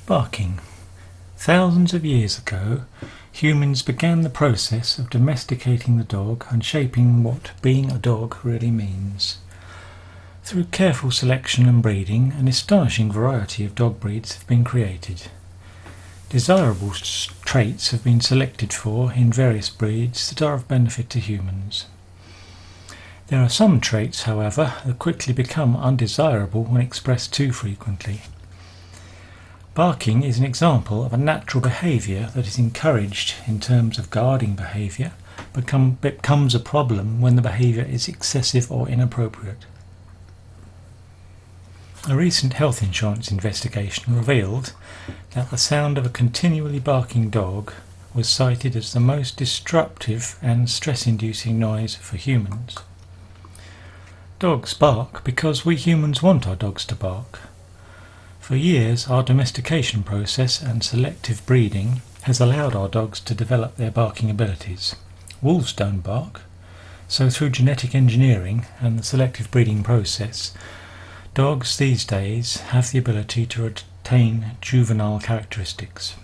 Barking. Thousands of years ago, humans began the process of domesticating the dog and shaping what being a dog really means. Through careful selection and breeding, an astonishing variety of dog breeds have been created. Desirable traits have been selected for in various breeds that are of benefit to humans. There are some traits, however, that quickly become undesirable when expressed too frequently. Barking is an example of a natural behaviour that is encouraged in terms of guarding behaviour, but becomes a problem when the behaviour is excessive or inappropriate. A recent health insurance investigation revealed that the sound of a continually barking dog was cited as the most disruptive and stress-inducing noise for humans. Dogs bark because we humans want our dogs to bark. For years, our domestication process and selective breeding has allowed our dogs to develop their barking abilities. Wolves don't bark, so through genetic engineering and the selective breeding process, dogs these days have the ability to retain juvenile characteristics.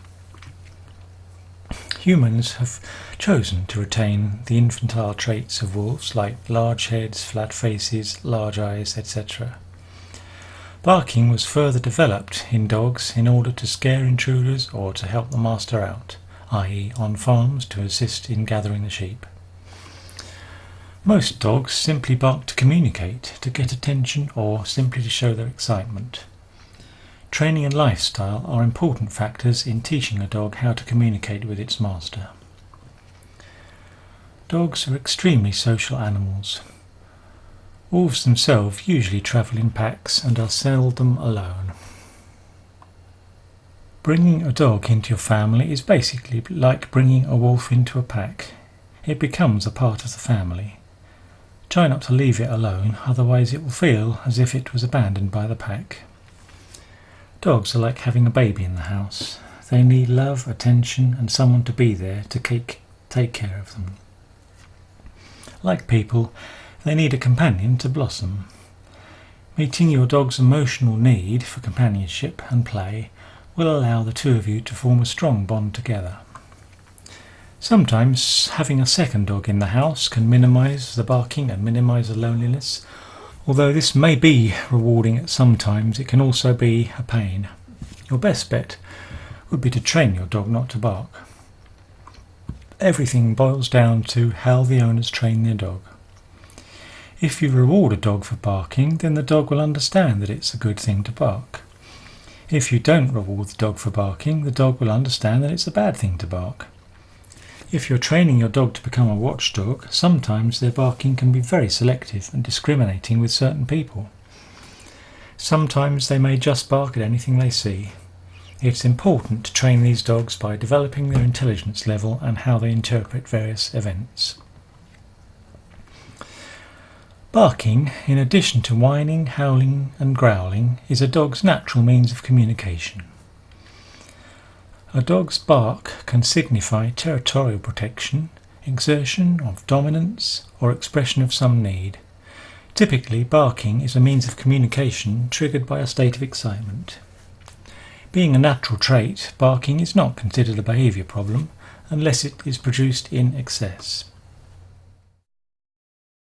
Humans have chosen to retain the infantile traits of wolves like large heads, flat faces, large eyes, etc. Barking was further developed in dogs in order to scare intruders or to help the master out, i.e. on farms to assist in gathering the sheep. Most dogs simply bark to communicate, to get attention, or simply to show their excitement. Training and lifestyle are important factors in teaching a dog how to communicate with its master. Dogs are extremely social animals. Wolves themselves usually travel in packs and are seldom alone. Bringing a dog into your family is basically like bringing a wolf into a pack. It becomes a part of the family. Try not to leave it alone, otherwise it will feel as if it was abandoned by the pack. Dogs are like having a baby in the house. They need love, attention, and someone to be there to take care of them. Like people, they need a companion to blossom. Meeting your dog's emotional need for companionship and play will allow the two of you to form a strong bond together. Sometimes having a second dog in the house can minimise the barking and minimise the loneliness. Although this may be rewarding at some times, it can also be a pain. Your best bet would be to train your dog not to bark. Everything boils down to how the owners train their dog. If you reward a dog for barking, then the dog will understand that it's a good thing to bark. If you don't reward the dog for barking, the dog will understand that it's a bad thing to bark. If you're training your dog to become a watchdog, sometimes their barking can be very selective and discriminating with certain people. Sometimes they may just bark at anything they see. It's important to train these dogs by developing their intelligence level and how they interpret various events. Barking, in addition to whining, howling and growling, is a dog's natural means of communication. A dog's bark can signify territorial protection, exertion of dominance, or expression of some need. Typically, barking is a means of communication triggered by a state of excitement. Being a natural trait, barking is not considered a behaviour problem unless it is produced in excess.